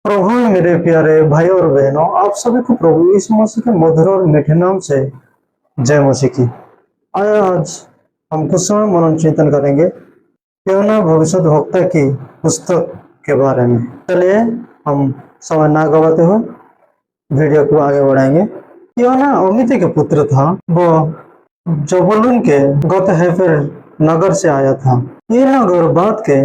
प्रभु में मेरे प्यारे भाई और बहनों, आप सभी को प्रभु यीशु मसीह के मधुर और मीठे नाम से जय मसीह की। आज हम कुछ समय मनन चिंतन करेंगे योना भविष्यद्वक्ता की पुस्तक के बारे में। चलिए हम समय ना गवाते हुए वीडियो को आगे बढ़ाएंगे। योना अमित के पुत्र था। वो जबूलून के गत-हेफर नगर से आया था। ये नगर बाद के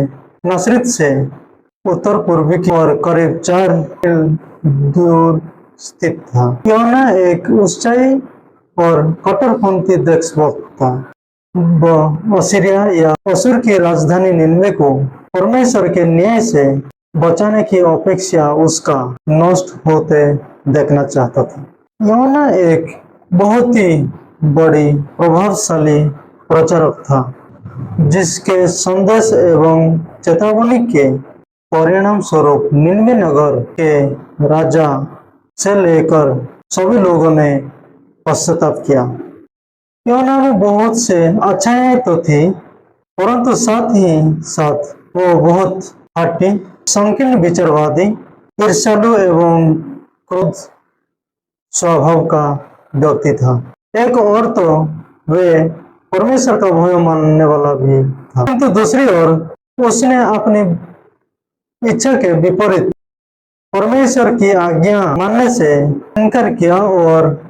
नसरत से उत्तर पूर्वी की ओर करीब 4 मील दूर स्थित था। योना एक ऊंचाई और कट्टरपंथी देशभक्त था। वह असीरिया या असुर की राजधानी निनवे को परमेश्वर के न्याय से बचाने की अपेक्षा उसका नष्ट होते देखना चाहता था। योना एक बहुत ही बड़ी प्रभावशाली प्रचारक था, जिसके संदेश एवं चेतावनी के परिणाम स्वरूप निन्वे नगर के राजा से लेकर सभी लोगों ने पश्चाताप किया। योना में बहुत से अच्छाइयाँ तो थी, परंतु साथ ही साथ वो बहुत हठी, संकीर्ण विचारवादी, ईर्ष्यालु एवं क्रोध स्वभाव का व्यक्ति था। एक और तो वे परमेश्वर का भय मानने वाला भी था, किंतु दूसरी ओर उसने अपनी इच्छा के विपरीत परमेश्वर की आज्ञा मानने से इनकार किया और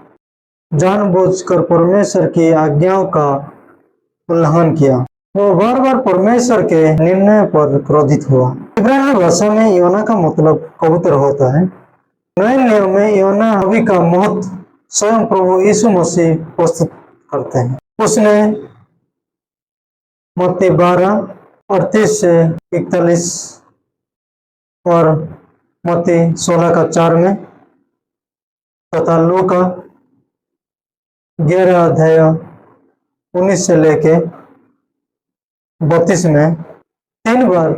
जानबूझकर परमेश्वर की आज्ञाओं का उल्लंघन किया। वो बार बार परमेश्वर के निर्णय पर क्रोधित हुआ। इब्रानी भाषा में योना का मतलब कबूतर होता है। नए नियम में योना नबी का महत्व स्वयं प्रभु यीशु मसीह प्रस्तुत करते हैं। उसने मत्ती 12:38 से 41 और मत्ती 16:4 में तथा लूका 11:19 से लेके 32 में 3 बार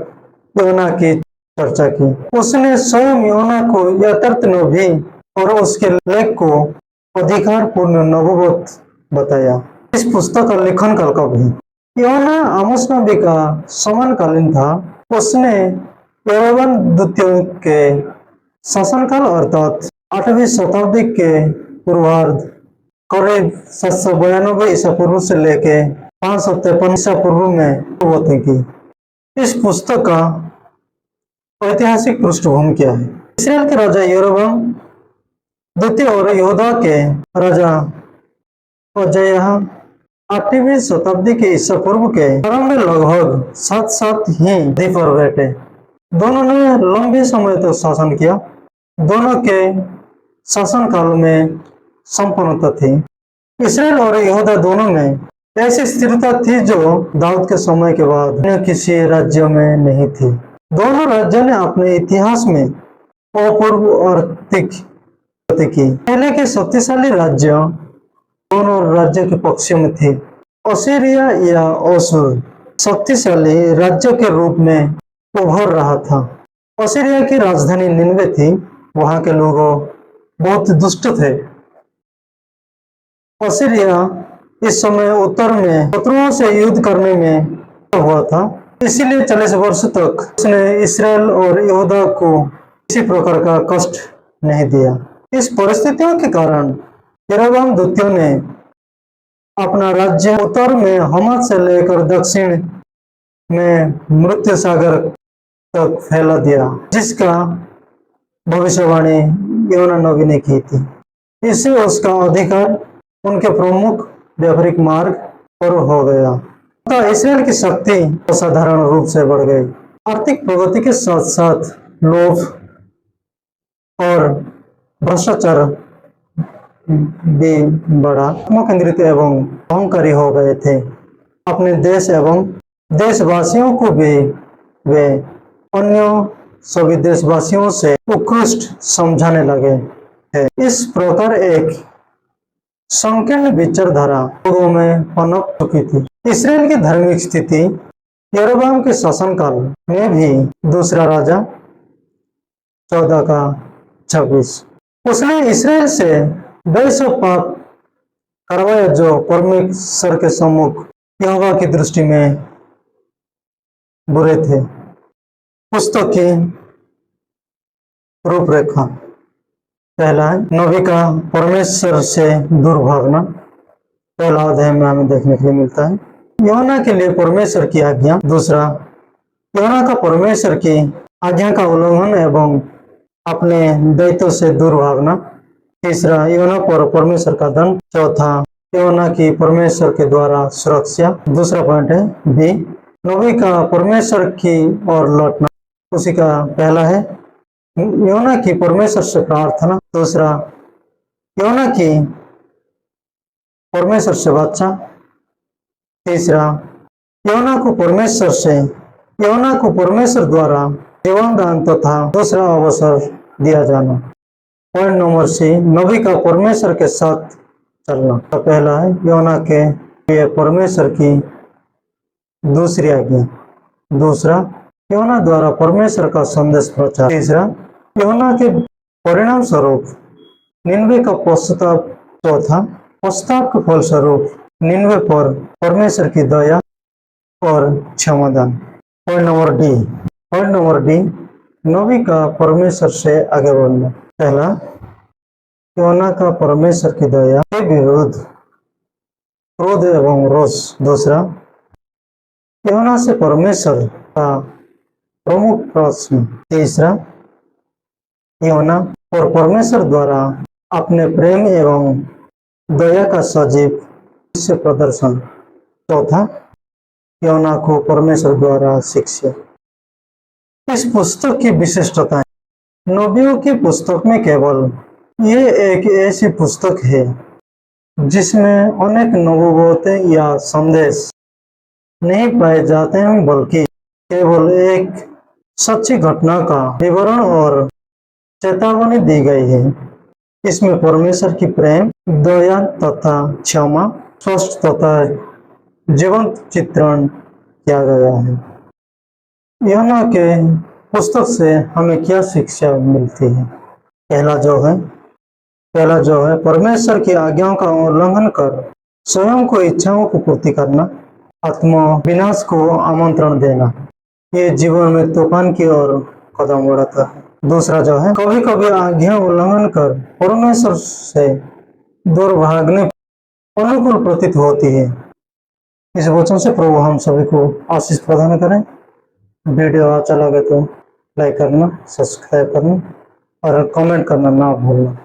योना की चर्चा की। उसने स्वयं योना को यथार्थ नबी और उसके लेख को अधिकारपूर्ण नबूवत बताया। इस पुस्तक का लेखन काल कब है? योना आमोस नबी का समानकालीन था। उसने यरोबाम द्वितीय के शासनकाल अर्थात 8वीं शताब्दी के पूर्वार्ध करीब 792 ईसा पूर्व से लेके 553 ईसा पूर्व में नबूवत की। इस पुस्तक का ऐतिहासिक पृष्ठभूमि क्या है? इसराइल के राजा यरोबाम द्वितीय और यहूदा के राजा उज्जियाह 8वीं शताब्दी के ईसा पूर्व के प्रारंभ में लगभग साथ साथ ही गद्दी पर बैठे। दोनों ने लंबे समय तक शासन किया। दोनों के शासनकाल में संपन्नता थी। इसराइल और यहूदा दोनों में ऐसी स्थिरता थी जो दाऊद के समय के बाद अन्य किसी राज्य में नहीं थी। दोनों राज्यों ने अपने इतिहास में अपूर्व आर्थिक प्रगति की। पहले के शक्तिशाली राज्य दोनों राज्यों के पक्ष में थे। असीरिया या असुर शक्तिशाली राज्य के रूप में उभर रहा था। असीरिया की राजधानी निनवे थी। वहां के लोग बहुत दुष्ट थे। असीरिया इस समय उत्तर में शत्रुओं से युद्ध करने में हुआ था, इसीलिए 40 वर्ष तक उसने इसराइल और यहूदा को किसी प्रकार का कष्ट नहीं दिया। इस परिस्थितियों के कारण यरोबाम द्वितीय ने अपना राज्य उत्तर में हमात से लेकर दक्षिण में मृत्यु सागर तक फैला दिया, जिसका भविष्यवाणी योना नबी ने की थी। इससे उसका अधिकार उनके प्रमुख व्यापारिक मार्ग पर हो गया। तो इसराइल की शक्ति असाधारण रूप से बढ़ गई। आर्थिक प्रगति के साथ साथ लोभ और भ्रष्टाचार भी बढ़ा। आत्मकेंद्रित एवं अहंकारी हो गए थे। अपने देश एवं देशवासियों को भी वे अन्य सभी देशवासियों से उत्कृष्ट समझाने लगे थे। इस प्रकार एक संकीर्ण विचारधारा लोगों में पनप चुकी थी। इसराइल की धार्मिक स्थिति यरोबाम के शासनकाल में भी दूसरा राजा 14:26 उसने इसराइल से वैसे पाप करवाया जो परमेश्वर के सम्मुख यहोवा की दृष्टि में बुरे थे। पुस्तक की रूपरेखा। पहला है नबी का परमेश्वर से दूर भागना। पहला अध्याय में हमें देखने के लिए मिलता है यूहन्ना के लिए परमेश्वर की आज्ञा। दूसरा, यूहन्ना का परमेश्वर की आज्ञा का उल्लंघन एवं अपने दायित्व से दूर भागना। तीसरा, यूहन्ना पर परमेश्वर का दंड। चौथा, यूहन्ना की परमेश्वर के द्वारा सुरक्षा। दूसरा पॉइंट है बी, नबी का परमेश्वर की ओर लौटना। उसी का पहला है यूहन्ना की परमेश्वर से प्रार्थना। दूसरा, यूहन्ना की परमेश्वर से वाचा। तीसरा, यूहन्ना को परमेश्वर द्वारा जीवन दान तथा दूसरा अवसर दिया जाना। पॉइंट नंबर सी, नबी का परमेश्वर के साथ चलना। तो पहला है यूहन्ना के लिए परमेश्वर की दूसरी आज्ञा। दूसरा, यूहन्ना द्वारा परमेश्वर का संदेश प्रचार। तीसरा, यूहन्ना के परिणाम स्वरूप निन्वे का पश्चाताप। चौथा, पश्चाताप के फलस्वरूप निन्वे पर परमेश्वर की दया और क्षमादान। पॉइंट नंबर डी, नबी का परमेश्वर से आगे बढ़ना। पहला, यूहन्ना का परमेश्वर की दया के विरुद्ध क्रोध एवं रोष। दूसरा, यूहन्ना से परमेश्वर का प्रमुख प्रश्न। तीसरा, यूहन्ना और परमेश्वर द्वारा अपने प्रेम एवं दया का सजीव दृश्य प्रदर्शन। चौथा, यूहन्ना को परमेश्वर द्वारा शिक्षा। इस पुस्तक की विशिष्टताएं। नबियों की पुस्तक में केवल ये एक ऐसी पुस्तक है जिसमें अनेक नबूवतें या संदेश नहीं पाए जाते हैं, बल्कि केवल एक सच्ची घटना का विवरण और चेतावनी दी गई है। इसमें परमेश्वर की प्रेम, दया तथा क्षमा स्पष्ट तथा जीवंत चित्रण किया गया है। यूहन्ना के पुस्तक से हमें क्या शिक्षा मिलती है? पहला जो है परमेश्वर की आज्ञाओं का उल्लंघन कर स्वयं को इच्छाओं को पूर्ति करना, आत्मा विनाश को आमंत्रण देना, ये जीवन में तूफान की ओर कदम बढ़ाता है। दूसरा जो है कभी कभी आज्ञा उल्लंघन कर परमेश्वर से दूर भागने अनुकूल प्रतीत होती है। इस वचन से प्रभु हम सभी को आशीष प्रदान करें। वीडियो अच्छा लगे तो लाइक करना, सब्सक्राइब करना और कमेंट करना ना भूलना।